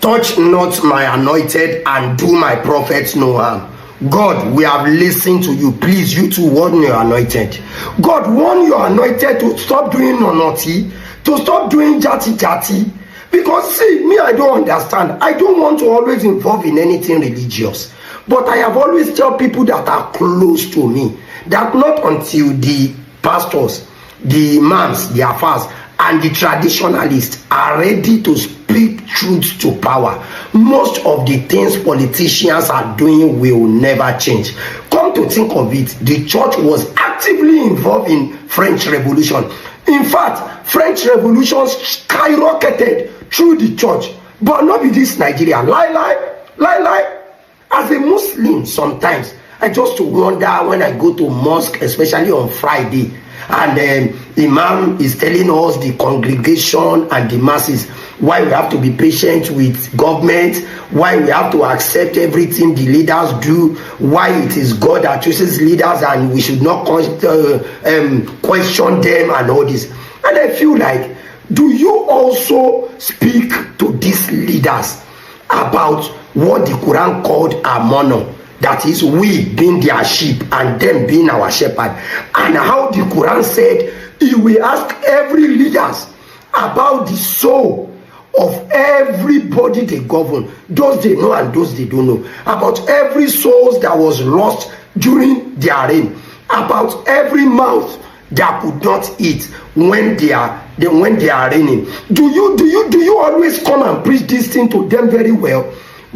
touch not my anointed and do my prophets no harm. God, we have listened to you. Please, you too, warn your anointed. God, warn your anointed to stop doing naughty, to stop doing jati. Because see, me, I don't understand. I don't want to always involve in anything religious. But I have always tell people that are close to me that not until the pastors, the imams, the affars, and the traditionalists are ready to speak truth to power, most of the things politicians are doing will never change. Come to think of it, the church was actively involved in French Revolution. In fact, French Revolution skyrocketed through the church, but not with this Nigeria. Lie. As a Muslim, sometimes I just wonder when I go to mosque, especially on Friday, and Imam is telling us, the congregation and the masses, why we have to be patient with government, why we have to accept everything the leaders do, why it is God that chooses leaders and we should not question them and all this. And I feel like, do you also speak to these leaders about what the Quran called amono? That is, we being their sheep and them being our shepherd. And how the Quran said, he will ask every leaders about the soul of everybody they govern, those they know and those they don't know, about every soul that was lost during their reign, about every mouth that could not eat when they are reigning. Do you always come and preach this thing to them very well?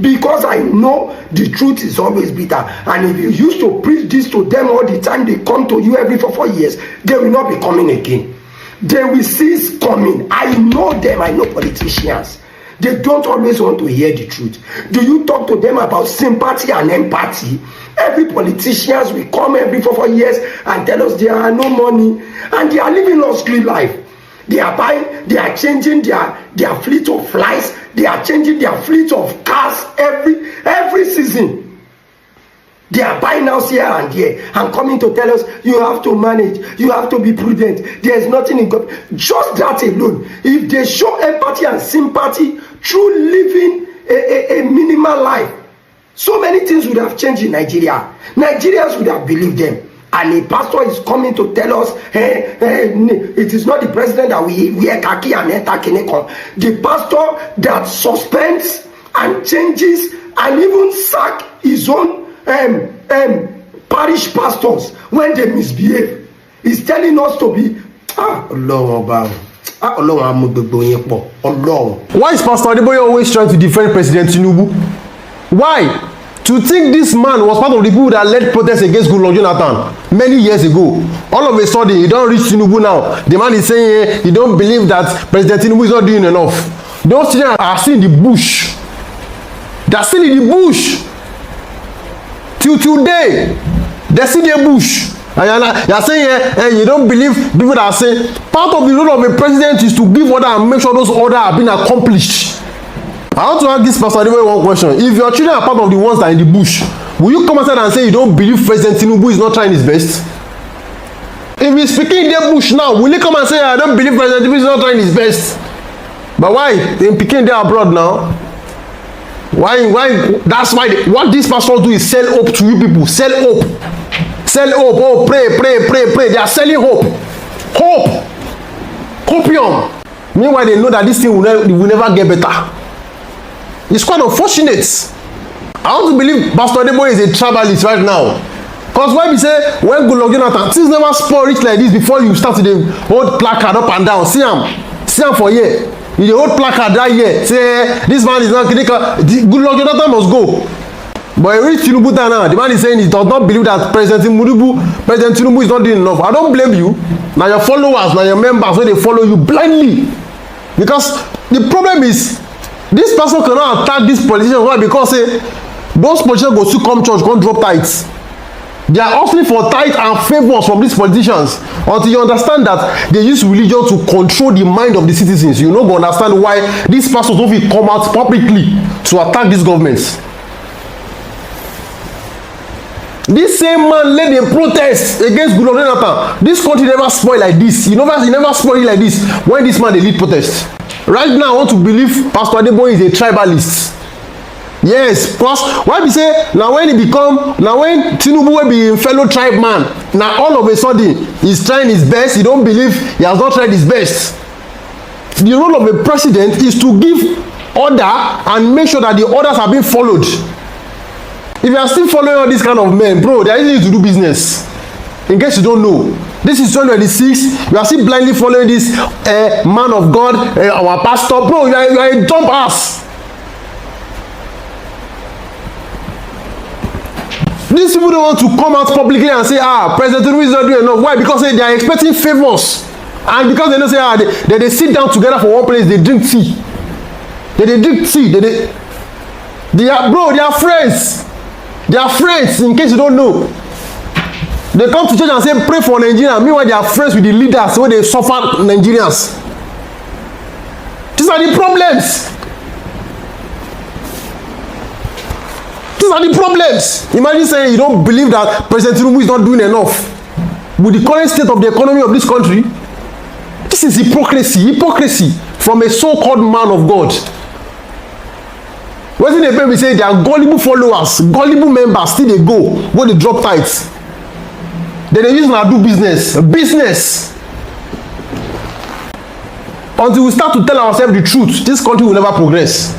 Because I know the truth is always bitter, and if you used to preach this to them all the time, they come to you every 4 years, they will not be coming again. They will cease coming. I know them. I know politicians. They don't always want to hear the truth. Do you talk to them about sympathy and empathy? Every politicians will come every 4 years and tell us there are no money, and they are living luxury life. They are buying, they are changing their fleet of flights, they are changing their fleet of cars every season. They are buying house here and there and coming to tell us, you have to manage, you have to be prudent, there is nothing in God. Just that alone, if they show empathy and sympathy through living a minimal life, so many things would have changed in Nigeria. Nigerians would have believed them. And a pastor is coming to tell us, it is not the president that we wear khaki and enter Kinecon. The pastor that suspends and changes and even sack his own parish pastors when they misbehave is telling us to be Why is Pastor Adeboye always trying to defend President Tinubu? Why? To think this man was part of the people that led protests against Goodluck Jonathan many years ago. All of a sudden, he don't reach Tinubu now. The man is saying he don't believe that President Tinubu is not doing enough. Those children are still in the bush. They are still in the bush. Till today, they still in the bush. And you are saying you don't believe people that are saying part of the role of a president is to give order and make sure those orders are being accomplished. I want to ask this Pastor Adeboye one question. If your children are part of the ones that are in the bush, will you come outside and say you don't believe President Tinubu is not trying his best? If he's speaking in the bush now, will you come and say I don't believe President Tinubu is not trying his best? But why? They're picking there abroad now. Why? That's why what these pastors do is sell hope to you people. Sell hope. Sell hope. Oh, pray. They are selling hope. Hope. Copium. Meanwhile, they know that this thing will never get better. It's quite unfortunate. I want to believe Pastor Adeboye is a tribalist right now. Because when we say, when Goodluck Jonathan, things never spoil rich like this before you start to hold placard up and down. See him for here. You hold placard right here. Say, this man is not critical. Goodluck Jonathan must go. But reach Tinubu now, the man is saying he does not believe that President Tinubu is not doing enough. I don't blame you. Now your followers, now your members, when they follow you blindly. Because the problem is, this person cannot attack this politician. Why? Because those politicians go to come church, go drop tithes. They are asking for tithes and favors from these politicians until you understand that they use religion to control the mind of the citizens. You no go understand why these pastors don't fit come out publicly to attack these governments. This same man led a protest against Goodluck Jonathan. This country never spoil like this. He never spoil like this when this man dey lead protest. Right now, I want to believe Pastor Adeboye is a tribalist. Yes, because why be say now when when Tinubu will be fellow tribe man, now all of a sudden he's trying his best, he don't believe he has not tried his best. The role of a president is to give order and make sure that the orders are being followed. If you are still following all these kind of men, bro, they are easy to do business. In case you don't know, this is 2026. You are still blindly following this man of God, our pastor, bro. You are a dumb ass. These people don't want to come out publicly and say, President Tinubu is not doing enough. Why? Because they are expecting favors. And because they don't say, they sit down together for one place, they drink tea. They drink tea. They are friends. They are friends, in case you don't know. They come to church and say, pray for Nigeria. Meanwhile, they are friends with the leaders when they suffer Nigerians. These are the problems. These are the problems. Imagine saying you don't believe that President Tinubu is not doing enough. With the current state of the economy of this country, this is hypocrisy from a so-called man of God. When they pay, we say they are gullible followers, gullible members, still they go when they drop tithes. Then they use now do business. Until we start to tell ourselves the truth, this country will never progress.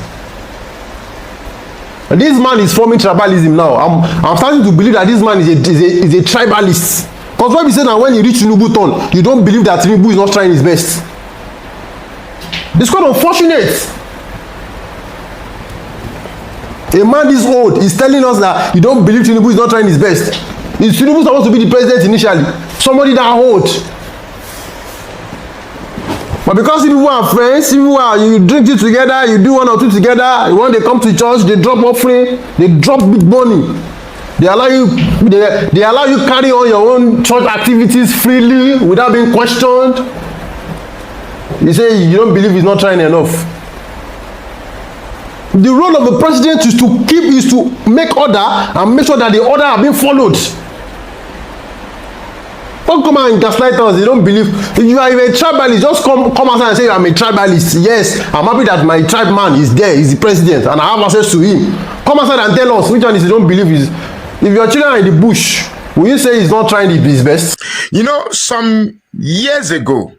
And this man is forming tribalism now. I'm starting to believe that this man is a tribalist. Because when we say that when you reach Tinubu turn, you don't believe that Tinubu is not trying his best. It's quite unfortunate. A man this old is telling us that you don't believe Tinubu is not trying his best. Is Tinubu supposed to be the president initially? Somebody that old. But because people are friends, you drink it together, you do one or two together, when they come to church, they drop offering, they drop big money. They allow you carry on your own church activities freely without being questioned. You say you don't believe he's not trying enough. The role of the president is to make order and make sure that the order are being followed. Don't come out and gaslight us. They don't believe. If you are a tribalist, just come outside and say I'm a tribalist. Yes, I'm happy that my tribe man is there, he's the president, and I have access to him. Come outside and tell us which one is you don't believe is. If your children are in the bush, will you say he's not trying his best? You know, some years ago,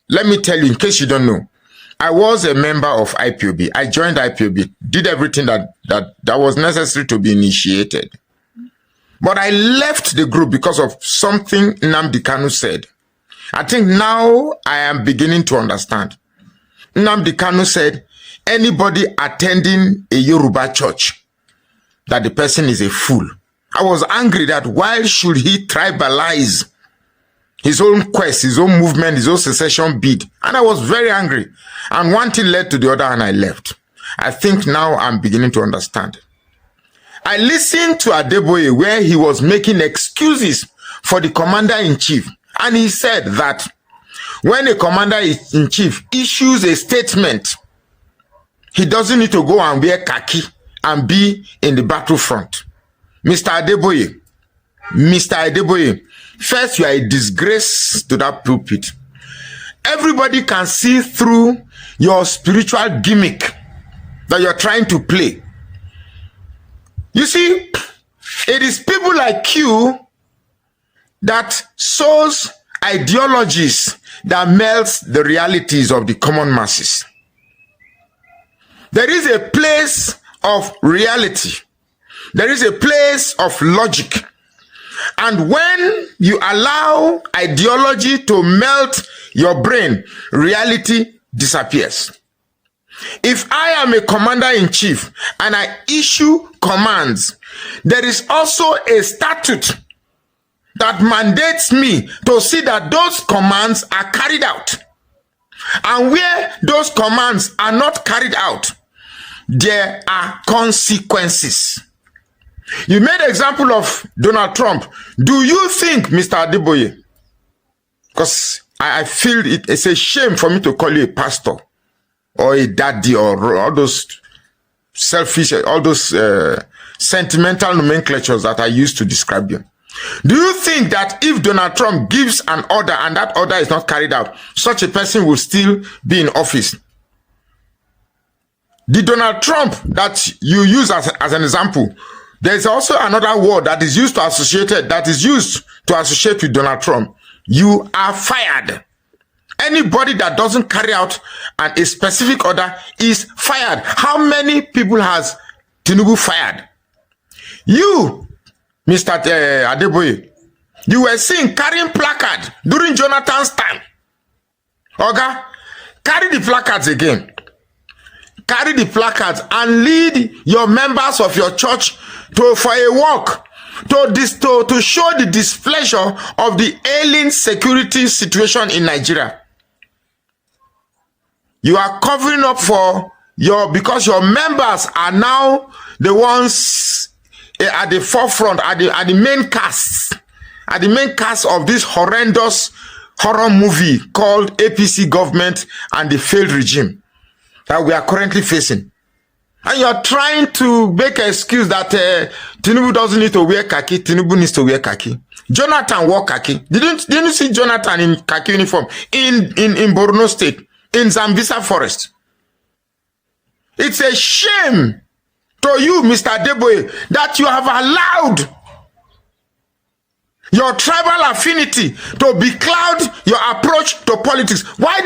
let me tell you, in case you don't know, I was a member of IPOB. I joined IPOB, did everything that was necessary to be initiated. But I left the group because of something Nnamdi Kanu said. I think now I am beginning to understand. Nnamdi Kanu said, anybody attending a Yoruba church, that the person is a fool. I was angry that why should he tribalize his own quest, his own movement, his own secession bid? And I was very angry. And one thing led to the other and I left. I think now I'm beginning to understand. I listened to Adeboye where he was making excuses for the commander-in-chief. And he said that when a commander-in-chief issues a statement, he doesn't need to go and wear khaki and be in the battlefront. Mr. Adeboye, first you are a disgrace to that pulpit. Everybody can see through your spiritual gimmick that you're trying to play. You see, it is people like you that sows ideologies that melts the realities of the common masses. There is a place of reality. There is a place of logic. And when you allow ideology to melt your brain, reality disappears. If I am a commander-in-chief and I issue commands, there is also a statute that mandates me to see that those commands are carried out. And where those commands are not carried out, there are consequences. You made an example of Donald Trump. Do you think, Mr. Adeboye, because I feel it's a shame for me to call you a pastor or a daddy or all those selfish, all those sentimental nomenclatures that I used to describe you. Do you think that if Donald Trump gives an order and that order is not carried out, such a person will still be in office? The Donald Trump that you use as an example, there's also another word that is used to associate with Donald Trump. You are fired. Anybody that doesn't carry out a specific order is fired. How many people has Tinubu fired? You, Mr. Adeboye, you were seen carrying placard during Jonathan's time. Oga, carry the placards again. Carry the placards and lead your members of your church for a walk to show the displeasure of the ailing security situation in Nigeria. You are covering up because your members are now the ones at the forefront, at the main cast of this horrendous horror movie called APC government and the failed regime that we are currently facing. And you're trying to make an excuse that Tinubu doesn't need to wear khaki, Tinubu needs to wear khaki. Jonathan wore khaki. Didn't you see Jonathan in khaki uniform in Borno State, in Zambisa Forest? It's a shame to you, Mr. Adeboye, that you have allowed your tribal affinity to becloud your approach to politics. Why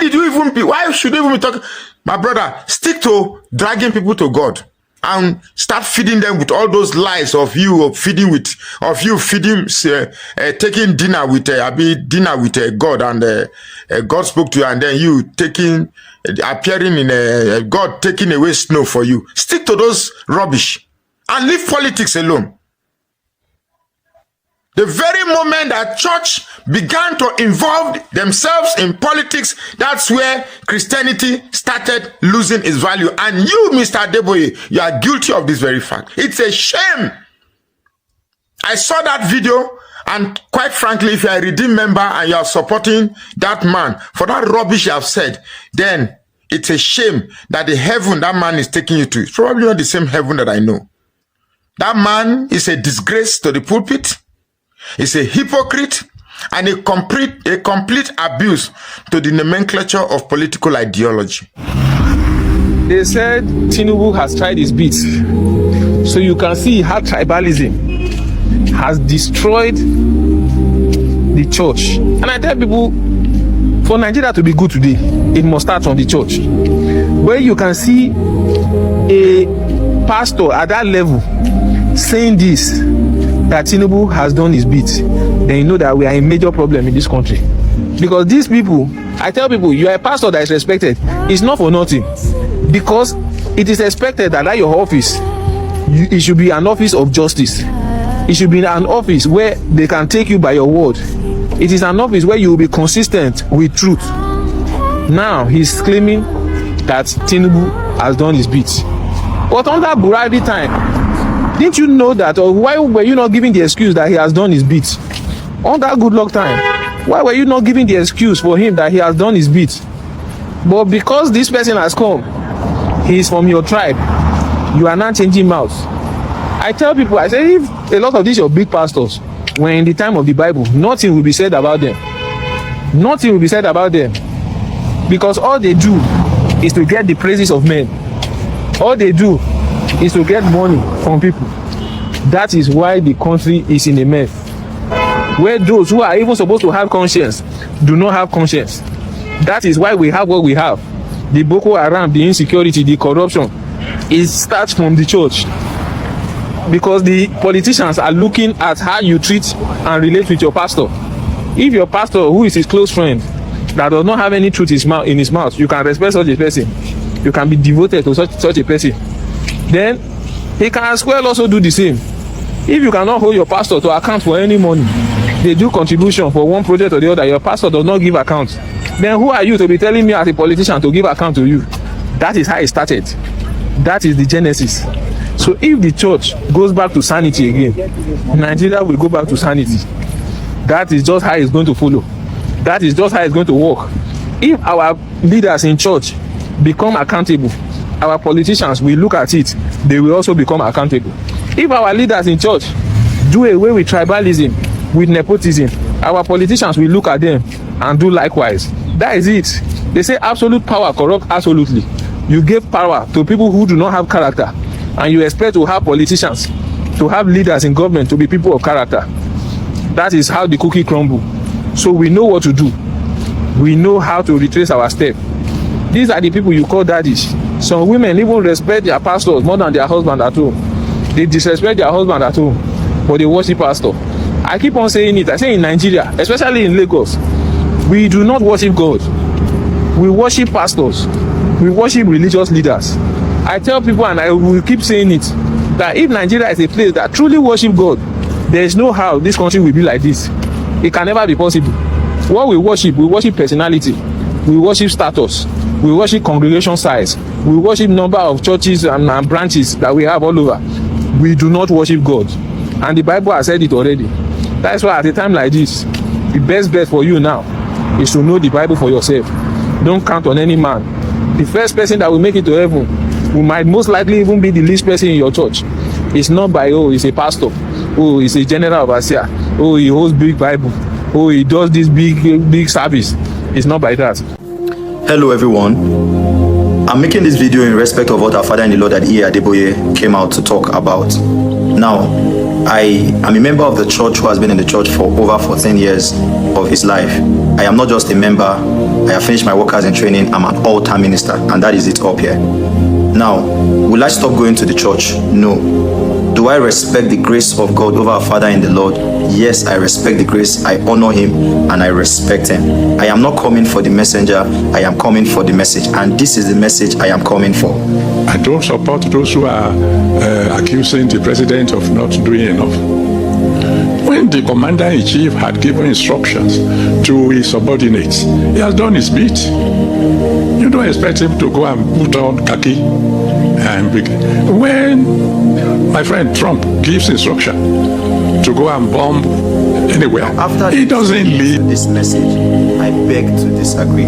should you even be talking? My brother, stick to dragging people to God and start feeding them with all those lies taking dinner with God, and God spoke to you, and then you appearing in God taking away snow for you. Stick to those rubbish and leave politics alone. The very moment that church began to involve themselves in politics, that's where Christianity started losing its value. And you, Mr. Adeboye, you are guilty of this very fact. It's a shame. I saw that video, and quite frankly, if you are a redeemed member and you are supporting that man for that rubbish you have said, then it's a shame that the heaven that man is taking you to is probably not the same heaven that I know. That man is a disgrace to the pulpit. It's a hypocrite and a complete abuse to the nomenclature of political ideology. They said Tinubu has tried his bits. So you can see how tribalism has destroyed the church. And I tell people, for Nigeria to be good today, it must start from the church. Where you can see a pastor at that level saying this, that Tinubu has done his bit, then you know that we are a major problem in this country. Because these people, I tell people, you are a pastor that is respected. It's not for nothing. Because it is expected that your office, it should be an office of justice. It should be an office where they can take you by your word. It is an office where you will be consistent with truth. Now he's claiming that Tinubu has done his bit. But under Buhari time, didn't you know that, or why were you not giving the excuse that he has done his bit? On that good luck time, why were you not giving the excuse for him that he has done his bit? But because this person has come, he is from your tribe, you are not changing mouths. I tell people, I say, if a lot of these your big pastors were in the time of the Bible, nothing will be said about them. Nothing will be said about them. Because all they do is to get the praises of men. All they do is to get money from people. That is why the country is in a mess, where those who are even supposed to have conscience do not have conscience. That is why we have what we have. The Boko Haram, the insecurity, the corruption, it starts from the church. Because the politicians are looking at how you treat and relate with your pastor. If your pastor, who is his close friend, that does not have any truth in his mouth, you can respect such a person. You can be devoted to such a person. Then he can as well also do the same. If you cannot hold your pastor to account for any money, they do contribution for one project or the other, your pastor does not give account, then who are you to be telling me as a politician to give account to you? That is how it started. That is the genesis. So if the church goes back to sanity again, Nigeria will go back to sanity. That is just how it's going to follow. That is just how it's going to work. If our leaders in church become accountable, our politicians will look at it, they will also become accountable. If our leaders in church do away with tribalism, with nepotism, our politicians will look at them and do likewise. That is it. They say absolute power corrupts absolutely. You gave power to people who do not have character, and you expect to have politicians, to have leaders in government to be people of character. That is how the cookie crumble. So we know what to do. We know how to retrace our step. These are the people you call daddies. Some women even respect their pastors more than their husband at home. They disrespect their husband at home, but they worship pastor. I keep on saying it. I say in Nigeria, especially in Lagos, we do not worship God. We worship pastors. We worship religious leaders. I tell people, and I will keep saying it, that if Nigeria is a place that truly worship God, there is no how this country will be like this. It can never be possible. What we worship personality. We worship status. We worship congregation size. We worship number of churches and branches that we have all over. We do not worship God. And the Bible has said it already. That's why at a time like this, the best bet for you now is to know the Bible for yourself. Don't count on any man. The first person that will make it to heaven, who might most likely even be the least person in your church, is not by, oh, he's a pastor, oh, he's a general overseer, oh, he holds big Bible, oh, he does this big service. It's not by that. Hello everyone. I'm making this video in respect of what our father in the Lord Adeboye came out to talk about. Now, I am a member of the church who has been in the church for over 14 years of his life. I am not just a member. I have finished my workers in training. I'm an altar minister, and that is it up here. Now, will I stop going to the church? No. Do I respect the grace of God over our Father in the Lord? Yes, I respect the grace. I honor him and I respect him. I am not coming for the messenger. I am coming for the message, and this is the message I am coming for. I don't support those who are accusing the president of not doing enough. When the commander-in-chief had given instructions to his subordinates, he has done his bit. You don't expect him to go and put on khaki. When my friend Trump gives instruction to go and bomb anywhere, after he doesn't leave this message. I beg to disagree.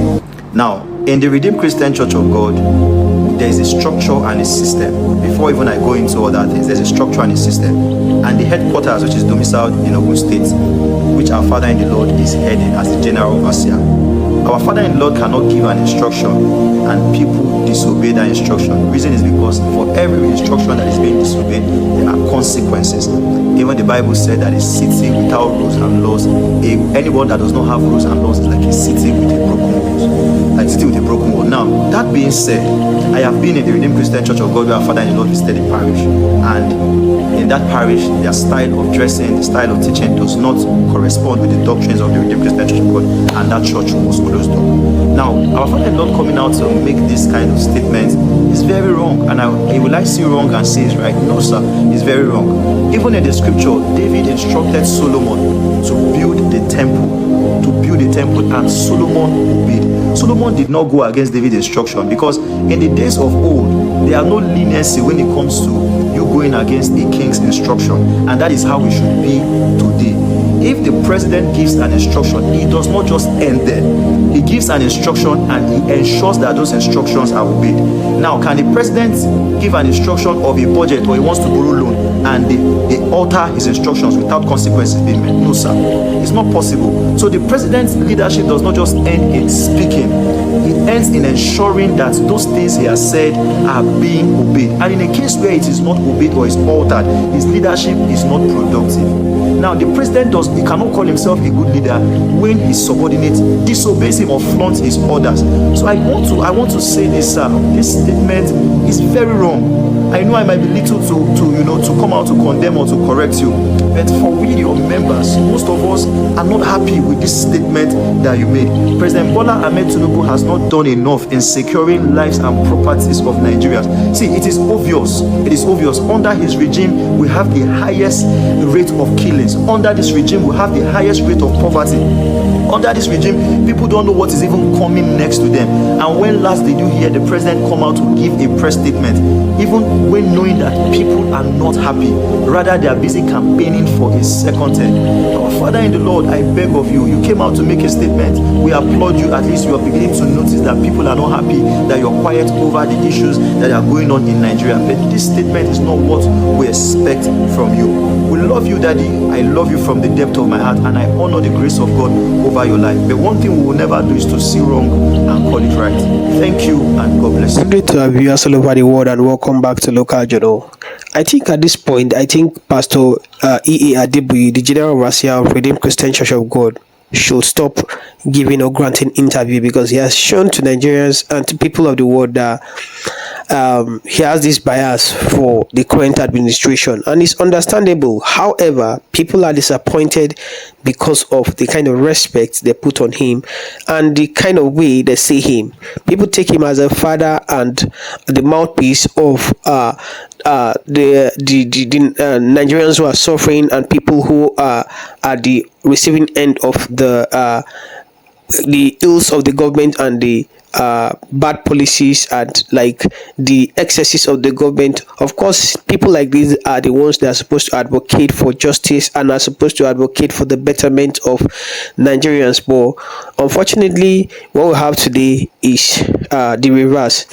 Now, in the Redeemed Christian Church of God, there is a structure and a system. Before even I go into all that things, there's a structure and a system. And the headquarters, which is domiciled in Ogun State, which our Father in the Lord is heading as the General Overseer. Our Father in the Lord cannot give an instruction and people disobey that instruction. The reason is because for every instruction that is being disobeyed, there are consequences. Even the Bible said that a city without rules and laws, anyone that does not have rules and laws is like a city with a broken wall. Like a city with a broken wall. Now, that being said, I have been in the Redeemed Christian Church of God where our Father in the Lord visited the parish. And in that parish, their style of dressing, the style of teaching does not correspond with the doctrines of the Redeemed Christian Church of God, and that church was closed up. Now, our Father in the Lord coming out to make this kind of statement is very wrong. And will I see wrong and say it's right? No, sir, it's very wrong. Even in the scripture, David instructed Solomon to build the temple. And Solomon obeyed. Solomon did not go against David's instruction, because in the days of old, there are no leniency when it comes to you going against a king's instruction, and that is how we should be today. If the president gives an instruction, he does not just end there. He gives an instruction and he ensures that those instructions are obeyed. Now, can the president give an instruction of a budget, or he wants to borrow loan, and they alter his instructions without consequences being made? No, sir. It's not possible. So the president's leadership does not just end in speaking. It ends in ensuring that those things he has said are being obeyed. And in a case where it is not obeyed or is altered, his leadership is not productive. Now, the president he cannot call himself a good leader when his subordinate disobeys him or flaunts his orders. So I want to say this, sir. This statement is very wrong. I know I might be little to come out to condemn or to correct you, but for we, your members, most of us are not happy with this statement that you made. President Bola Ahmed Tinubu has not done enough in securing lives and properties of Nigerians. See, it is obvious. It is obvious. Under his regime, we have the highest rate of killings. Under this regime, we have the highest rate of poverty. Under this regime, people don't know what is even coming next to them. And when last did you hear the president come out to give a press statement, even when knowing that people are not happy, rather they are busy campaigning for a second term? Our Father in the Lord, I beg of you, you came out to make a statement. We applaud you. At least you are beginning to notice that people are not happy, that you're quiet over the issues that are going on in Nigeria. But this statement is not what we expect from you. We love you, Daddy. I I love you from the depth of my heart, and I honor the grace of God over your life. But one thing we will never do is to see wrong and call it right. Thank you, and God bless you. Great to have viewers all over the world, and welcome back to Local Journal. I think at this point, Pastor Adeboye, the General Overseer of Redeemed Christian Church of God, should stop giving or granting interview, because he has shown to Nigerians and to people of the world that he has this bias for the current administration, and it's understandable. However, people are disappointed because of the kind of respect they put on him and the kind of way they see him. People take him as a father and the mouthpiece of the Nigerians who are suffering, and people who are at the receiving end of the ills of the government and the bad policies and like the excesses of the government. Of course, people like these are the ones that are supposed to advocate for justice and are supposed to advocate for the betterment of Nigerians. But unfortunately, what we have today is the reverse,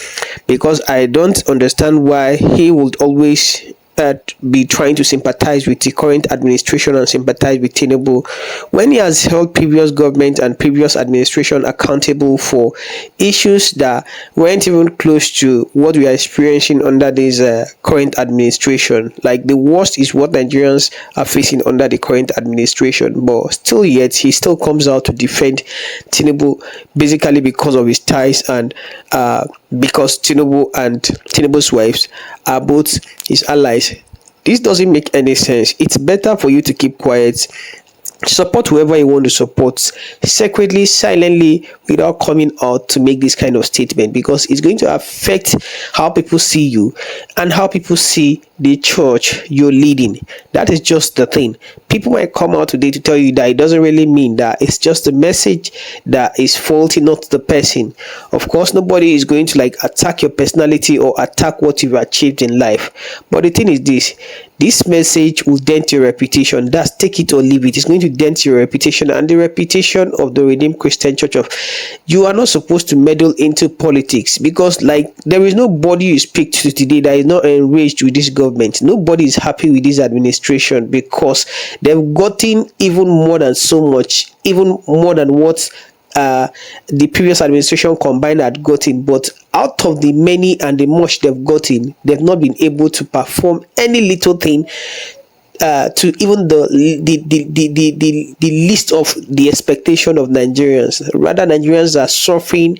because I don't understand why he would always be trying to sympathize with the current administration and sympathize with Tinubu, when he has held previous government and previous administration accountable for issues that weren't even close to what we are experiencing under this current administration. Like, the worst is what Nigerians are facing under the current administration, but still yet he still comes out to defend Tinubu, basically because of his ties and because Tinubu and Tinubu's wives are both his allies. This doesn't make any sense. It's better for you to keep quiet, support whoever you want to support secretly, silently, without coming out to make this kind of statement, because it's going to affect how people see you and how people see the church you're leading. That is just the thing. People might come out today to tell you that it doesn't really mean that, it's just a message that is faulty, not the person. Of course, nobody is going to like attack your personality or attack what you've achieved in life, but the thing is this message will dent your reputation. That's take it or leave it. It's going to dent your reputation and the reputation of the Redeemed Christian Church of. You are not supposed to meddle into politics, because like there is nobody you speak to today that is not enraged with this government. Nobody is happy with this administration, because they've gotten even more than so much, even more than what the previous administration combined had gotten. But out of the many and the much they've gotten, they've not been able to perform any little thing to even the list of the expectation of Nigerians. Rather, Nigerians are suffering.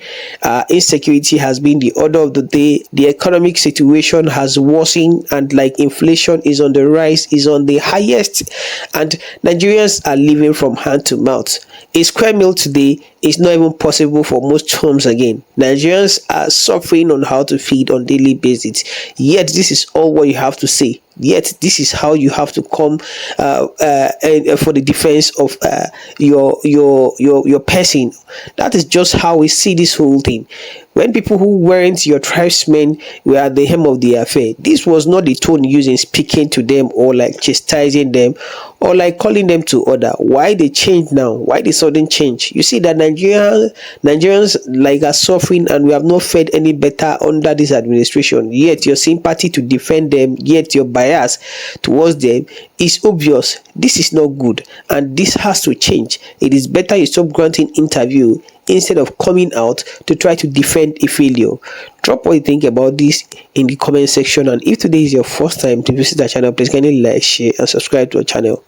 Insecurity has been the order of the day. The economic situation has worsened, and like inflation is on the rise, is on the highest, and Nigerians are living from hand to mouth. A square meal today is not even possible for most homes again. Nigerians are suffering on how to feed on daily basis. Yet this is all what you have to say. Yet this is how you have to come for the defense of your person. That is just how we see this whole thing. When people who weren't your tribesmen were at the helm of the affair, this was not the tone used in speaking to them or like chastising them or like calling them to order. Why they change now? Why the sudden change? You see that Nigerians like are suffering, and we have not fared any better under this administration. Yet your sympathy to defend them, yet your bias towards them is obvious. This is not good, and this has to change. It is better you stop granting interview instead of coming out to try to defend a failure. Drop what you think about this in the comment section, and if today is your first time to visit our channel, please kindly like, share and subscribe to our channel.